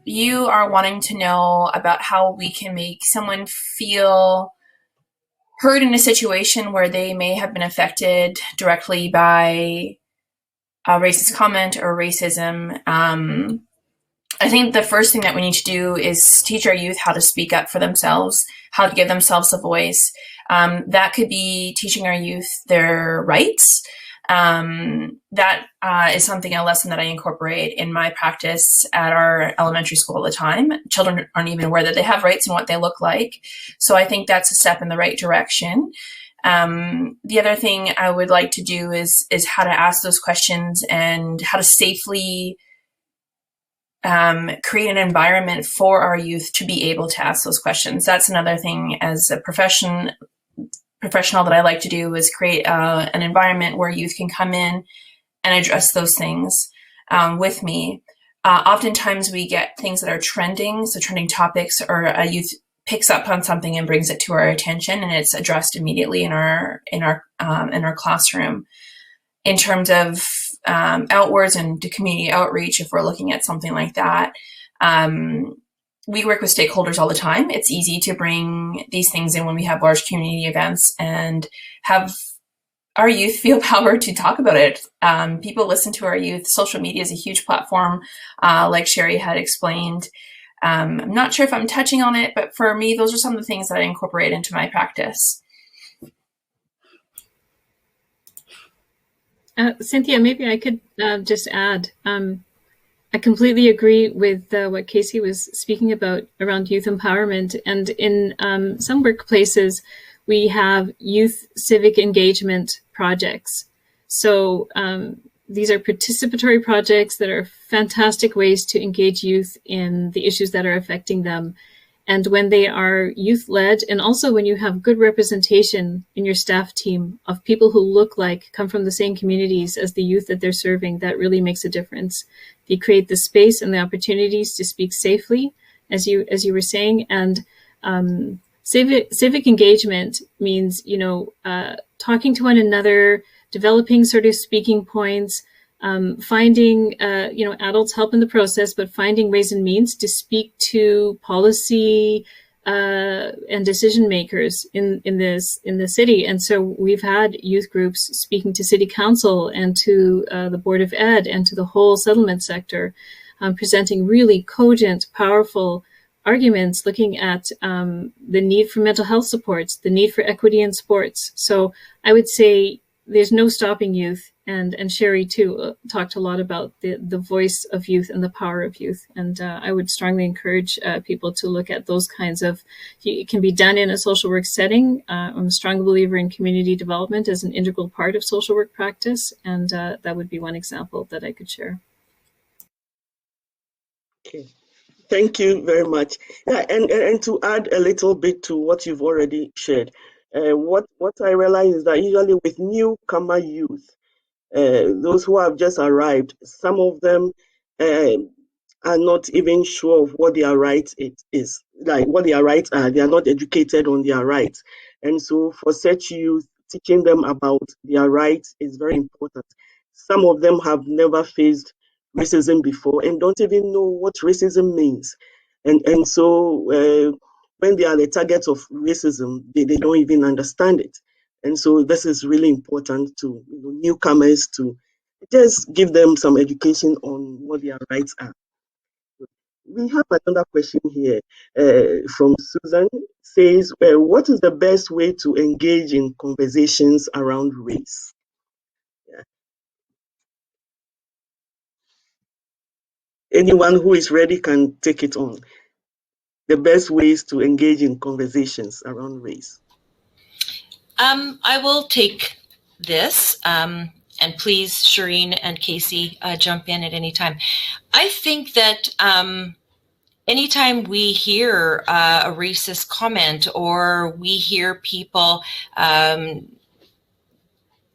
You are wanting to know about how we can make someone feel heard in a situation where they may have been affected directly by a racist comment or racism. I think the first thing that we need to do is teach our youth how to speak up for themselves, how to give themselves a voice. That could be teaching our youth their rights. That is a lesson that I incorporate in my practice at our elementary school all the time. Children aren't even aware that they have rights and what they look like. So I think that's a step in the right direction. The other thing I would like to do is how to ask those questions and how to safely create an environment for our youth to be able to ask those questions. That's another thing as a professional that I like to do is create an environment where youth can come in and address those things with me. Oftentimes we get things that are trending, so trending topics, or a youth picks up on something and brings it to our attention, and it's addressed immediately in our classroom. In terms of outwards and to community outreach, if we're looking at something like that, we work with stakeholders all the time. It's easy to bring these things in when we have large community events and have our youth feel power to talk about it. People listen to our youth. Social media is a huge platform, like Sherry had explained. I'm not sure if I'm touching on it, but for me, those are some of the things that I incorporate into my practice. Cynthia, maybe I could just add, I completely agree with what Casey was speaking about around youth empowerment. And in some workplaces, we have youth civic engagement projects. So these are participatory projects that are fantastic ways to engage youth in the issues that are affecting them. And when they are youth-led, and also when you have good representation in your staff team of people who come from the same communities as the youth that they're serving, that really makes a difference. If you create the space and the opportunities to speak safely, as you were saying, and civic engagement means, talking to one another, developing sort of speaking points, finding, adults help in the process, but finding ways and means to speak to policy and decision makers in the city. And so we've had youth groups speaking to city council and to the Board of Ed and to the whole settlement sector, presenting really cogent, powerful arguments looking at the need for mental health supports, the need for equity in sports. So I would say there's no stopping youth. And Sherry, too, talked a lot about the voice of youth and the power of youth. And I would strongly encourage people to look at those kinds of, it can be done in a social work setting. I'm a strong believer in community development as an integral part of social work practice. And that would be one example that I could share. Okay. Thank you very much. Yeah, and to add a little bit to what you've already shared, what I realize is that usually with newcomer youth, those who have just arrived, some of them are not even sure of what their right is, like what their rights are. They are not educated on their rights. And so for such youth, teaching them about their rights is very important. Some of them have never faced racism before and don't even know what racism means. And so when they are the targets of racism, they don't even understand it. And so this is really important to newcomers, to just give them some education on what their rights are. We have another question here from Susan. Says, what is the best way to engage in conversations around race? Yeah. Anyone who is ready can take it on. The best ways to engage in conversations around race. I will take this, and please, Shireen and Casey, jump in at any time. I think that anytime we hear a racist comment or we hear people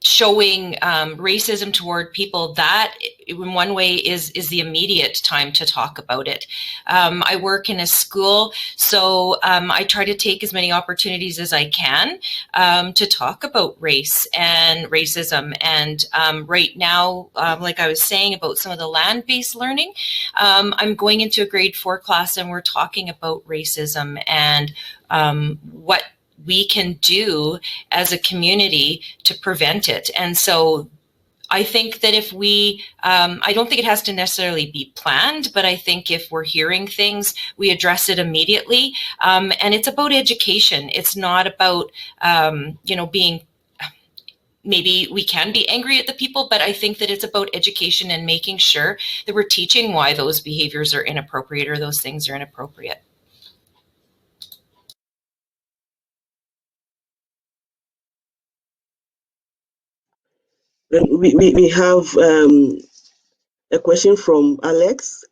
showing racism toward people, that in one way is the immediate time to talk about it. I work in a school, so I try to take as many opportunities as I can to talk about race and racism. And right now, like I was saying about some of the land-based learning, I'm going into a grade 4 class and we're talking about racism and what we can do as a community to prevent it. And so I think that if we, I don't think it has to necessarily be planned, but I think if we're hearing things, we address it immediately. And it's about education. It's not about, being, maybe we can be angry at the people, but I think that it's about education and making sure that we're teaching why those behaviors are inappropriate or those things are inappropriate. Then we have a question from Alex.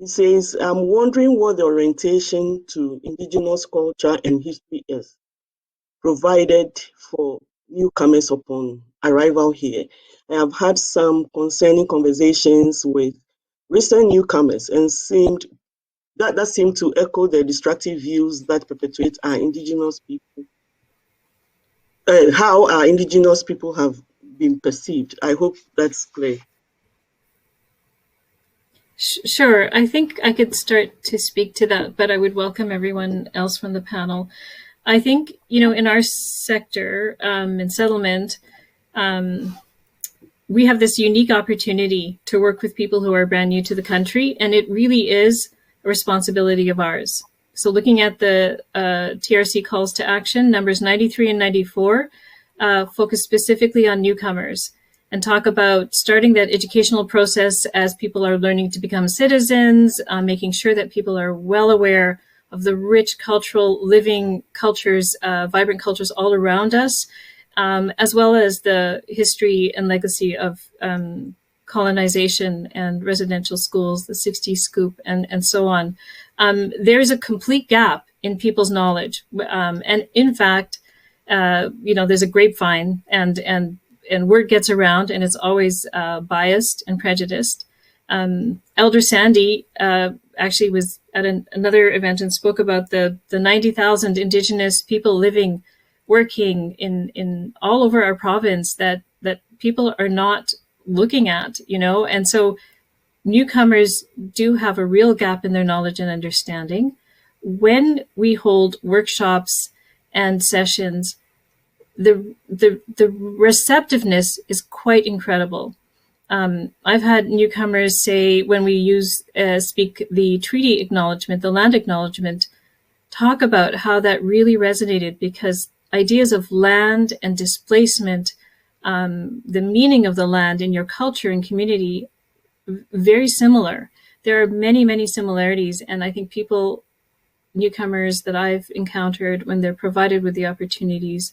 He says, I'm wondering what the orientation to Indigenous culture and history is provided for newcomers upon arrival here. I have had some concerning conversations with recent newcomers and that seemed to echo the destructive views that perpetuate our Indigenous people, how our Indigenous people have been perceived. I hope that's clear. Sure. I think I could start to speak to that, but I would welcome everyone else from the panel. I think, in our sector, in settlement, we have this unique opportunity to work with people who are brand new to the country, and it really is a responsibility of ours. So looking at the TRC calls to action, numbers 93 and 94 focus specifically on newcomers and talk about starting that educational process as people are learning to become citizens, making sure that people are well aware of the rich cultural living cultures, vibrant cultures all around us, as well as the history and legacy of colonization and residential schools, the 60s scoop, and so on. there's a complete gap in people's knowledge. And in fact, there's a grapevine and word gets around, and it's always biased and prejudiced. Elder Sandy actually was at another event and spoke about the 90,000 Indigenous people living, working in all over our province that people are not looking at, and so newcomers do have a real gap in their knowledge and understanding. When we hold workshops and sessions, the receptiveness is quite incredible. I've had newcomers say, when we speak the treaty acknowledgement, the land acknowledgement, talk about how that really resonated, because ideas of land and displacement, the meaning of the land in your culture and community, very similar. There are many, many similarities, and I think newcomers that I've encountered, when they're provided with the opportunities,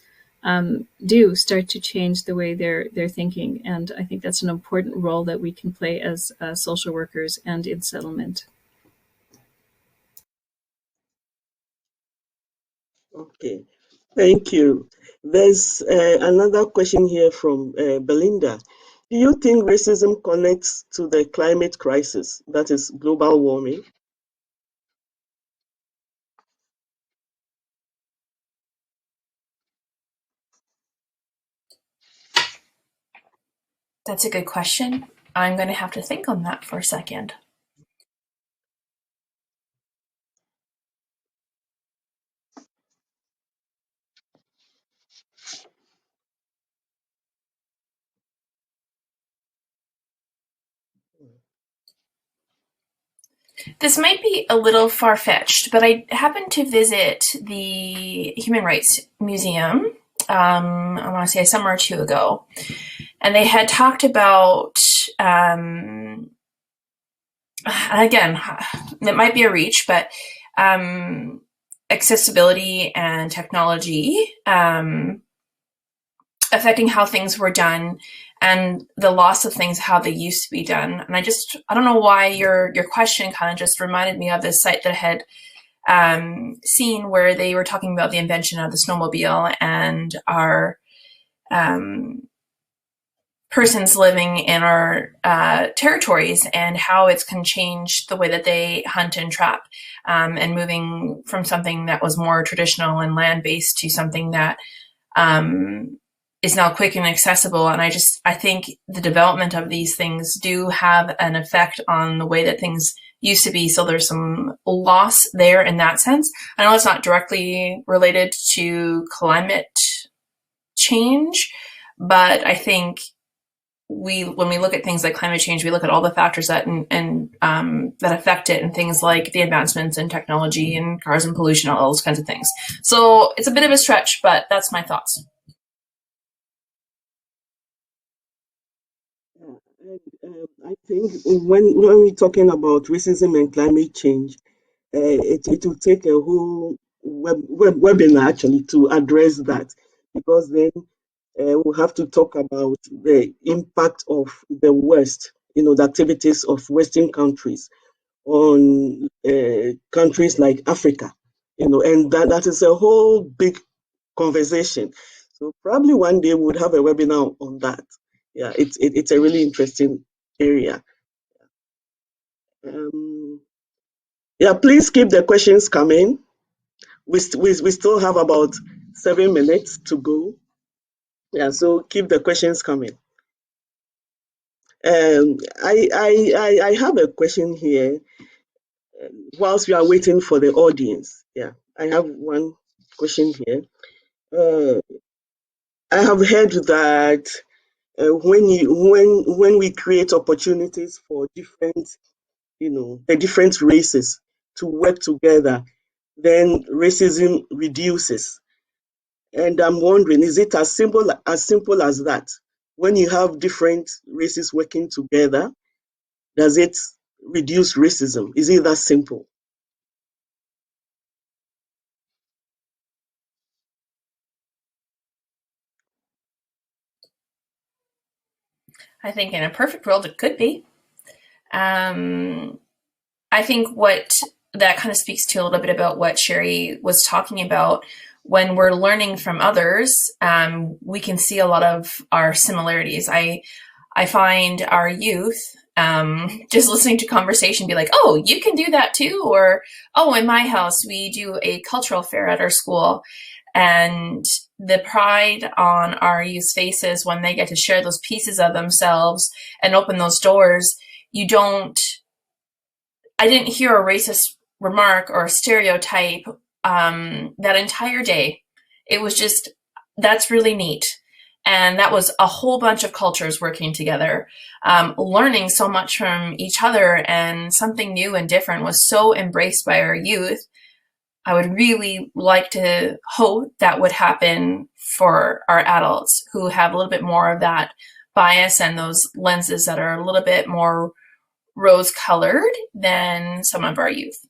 do start to change the way they're thinking. And I think that's an important role that we can play as social workers and in settlement. Okay, thank you. There's another question here from Belinda. Do you think racism connects to the climate crisis, that is global warming? That's a good question. I'm going to have to think on that for a second. This might be a little far-fetched, but I happened to visit the Human Rights Museum, I want to say a summer or two ago, and they had talked about, again, it might be a reach, but accessibility and technology affecting how things were done, and the loss of things, how they used to be done. And I don't know why your question kind of just reminded me of this site that I had seen, where they were talking about the invention of the snowmobile and our persons living in our territories, and how it's can change the way that they hunt and trap, and moving from something that was more traditional and land-based to something that is now quick and accessible. And I think the development of these things do have an effect on the way that things used to be. So there's some loss there in that sense. I know it's not directly related to climate change, but I think when we look at things like climate change, we look at all the factors that that affect it, and things like the advancements in technology and cars and pollution, all those kinds of things. So it's a bit of a stretch, but that's my thoughts. I think when we're talking about racism and climate change, it will take a whole webinar actually to address that, because then we'll have to talk about the impact of the West, the activities of Western countries on countries like Africa, and that is a whole big conversation. So probably one day we'll have a webinar on that. Yeah, it's a really interesting area. Yeah, please keep the questions coming. We still have about 7 minutes to go. Yeah, so keep the questions coming. I have a question here. Whilst we are waiting for the audience, yeah, I have one question here. I have heard that when we create opportunities for the different races to work together, then racism reduces. And I'm wondering, is it as simple as that? When you have different races working together, does it reduce racism? Is it that simple? I think in a perfect world, it could be. I think what that kind of speaks to a little bit about what Sherry was talking about. When we're learning from others, we can see a lot of our similarities. I find our youth, just listening to conversation, be like, oh, you can do that too. Or, oh, in my house, we do a cultural fair at our school. And the pride on our youth's faces when they get to share those pieces of themselves and open those doors, I didn't hear a racist remark or stereotype that entire day. It was just, that's really neat. And that was a whole bunch of cultures working together, learning so much from each other, and something new and different was so embraced by our youth. I would really like to hope that would happen for our adults who have a little bit more of that bias and those lenses that are a little bit more rose-colored than some of our youth.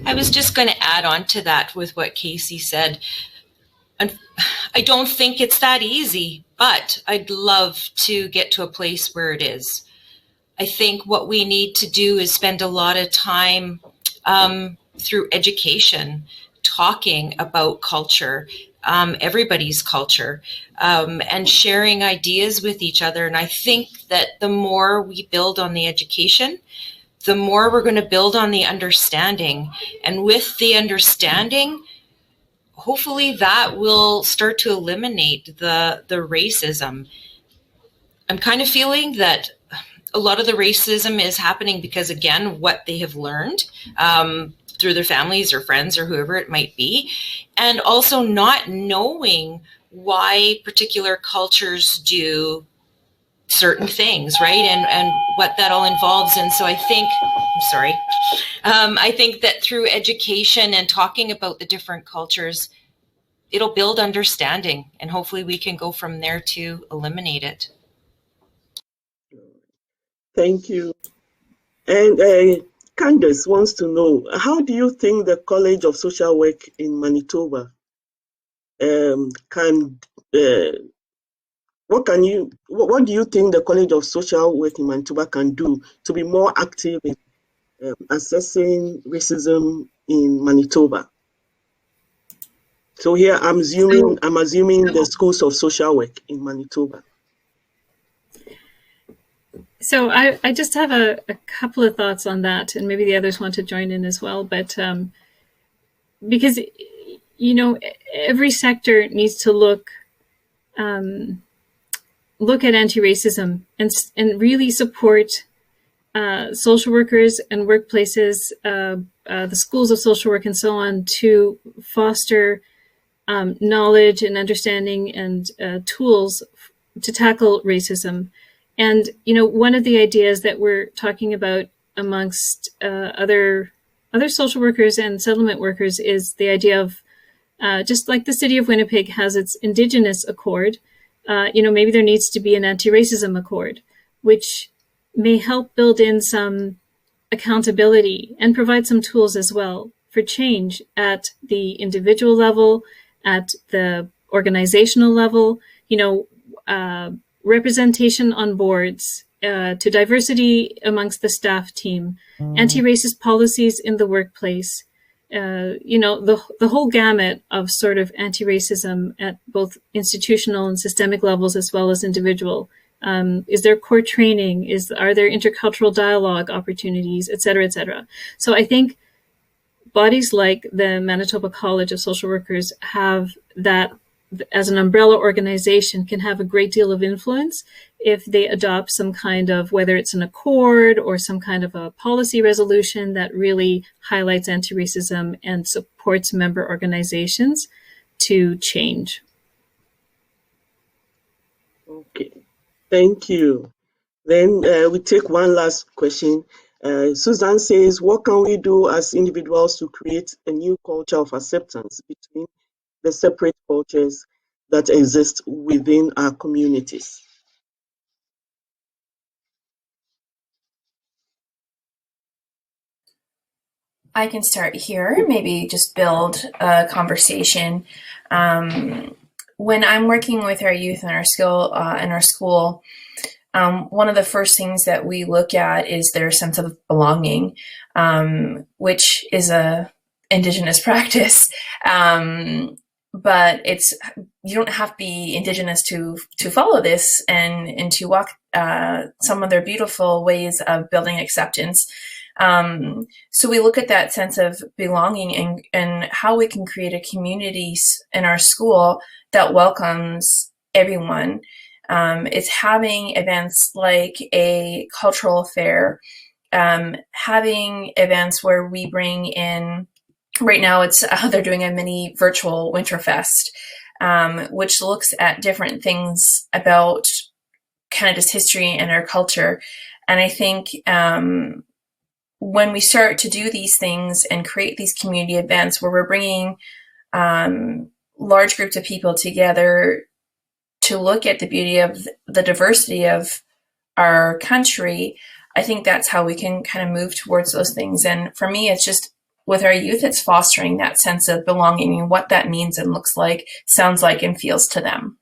I was just going to add on to that with what Casey said. And I don't think it's that easy, but I'd love to get to a place where it is. I think what we need to do is spend a lot of time through education, talking about culture, everybody's culture, and sharing ideas with each other. And I think that the more we build on the education, the more we're going to build on the understanding. And with the understanding, hopefully that will start to eliminate the racism. I'm kind of feeling that a lot of the racism is happening because, again, what they have learned through their families or friends or whoever it might be, and also not knowing why particular cultures do certain things, right? And what that all involves. And so I think, I think that through education and talking about the different cultures, it'll build understanding, and hopefully we can go from there to eliminate it. Thank you. And Candace wants to know, how do you think the College of Social Work in Manitoba what do you think the College of Social Work in Manitoba can do to be more active in assessing racism in Manitoba? So here I'm assuming the schools of social work in Manitoba. So I just have a couple of thoughts on that, and maybe the others want to join in as well. But because, every sector needs to look at anti-racism and really support social workers and workplaces, the schools of social work and so on, to foster knowledge and understanding and tools to tackle racism. And, one of the ideas that we're talking about amongst other social workers and settlement workers is the idea of, just like the city of Winnipeg has its Indigenous Accord, maybe there needs to be an anti-racism accord, which may help build in some accountability and provide some tools as well for change at the individual level, at the organizational level, representation on boards, to diversity amongst the staff team, anti-racist policies in the workplace, the whole gamut of sort of anti-racism at both institutional and systemic levels as well as individual. Is there core training? Are there intercultural dialogue opportunities, et cetera, et cetera? So I think bodies like the Manitoba College of Social Workers have that, as an umbrella organization, can have a great deal of influence if they adopt some kind of, whether it's an accord or some kind of a policy resolution that really highlights anti-racism and supports member organizations to change. Okay, thank you. Then we take one last question. Susan says, what can we do as individuals to create a new culture of acceptance between the separate cultures that exist within our communities? I can start here, maybe just build a conversation. When I'm working with our youth in our school, one of the first things that we look at is their sense of belonging, which is a Indigenous practice. But you don't have to be Indigenous to follow this and to walk some of their beautiful ways of building acceptance. So we look at that sense of belonging and how we can create a community in our school that welcomes everyone. It's having events like a cultural fair, having events where we bring in, right now they're doing a mini virtual Winterfest, which looks at different things about kind of just history and our culture. And I think when we start to do these things and create these community events where we're bringing large groups of people together to look at the beauty of the diversity of our country, I think that's how we can kind of move towards those things. And for me, it's just with our youth, it's fostering that sense of belonging and what that means and looks like, sounds like, and feels to them.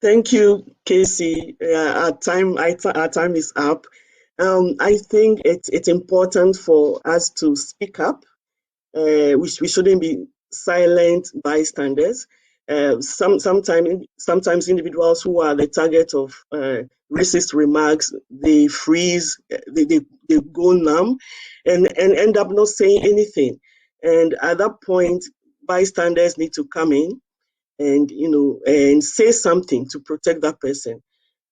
Thank you, Casey. Our time is up. I think it's important for us to speak up. We shouldn't be silent bystanders. Sometimes individuals who are the target of racist remarks, they freeze, they go numb, and end up not saying anything. And at that point, bystanders need to come in and say something to protect that person.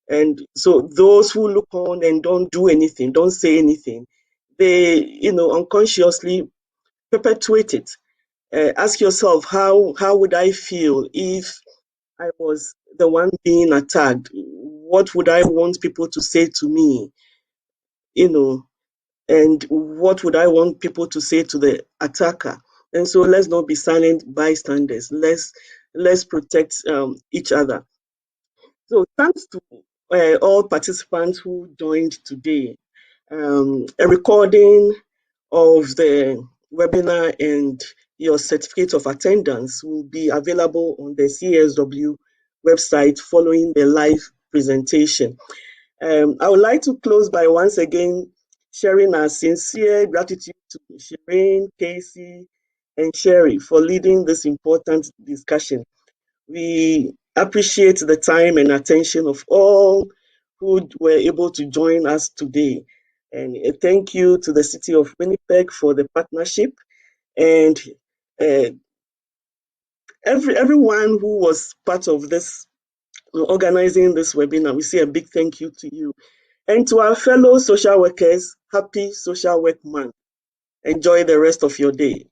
And so those who look on and don't do anything, don't say anything, they unconsciously perpetuate it. Ask yourself, how would I feel if I was the one being attacked? What would I want people to say to me? And what would I want people to say to the attacker? And so let's not be silent bystanders. Let's protect each other. So thanks to all participants who joined today. A recording of the webinar and your certificate of attendance will be available on the CSW website following the live presentation. I would like to close by once again sharing our sincere gratitude to Shireen, Casey, and Sherry for leading this important discussion. We appreciate the time and attention of all who were able to join us today. And thank you to the City of Winnipeg for the partnership, and everyone who was part of this, organizing this webinar. We say a big thank you to you. And to our fellow social workers, happy Social Work Month. Enjoy the rest of your day.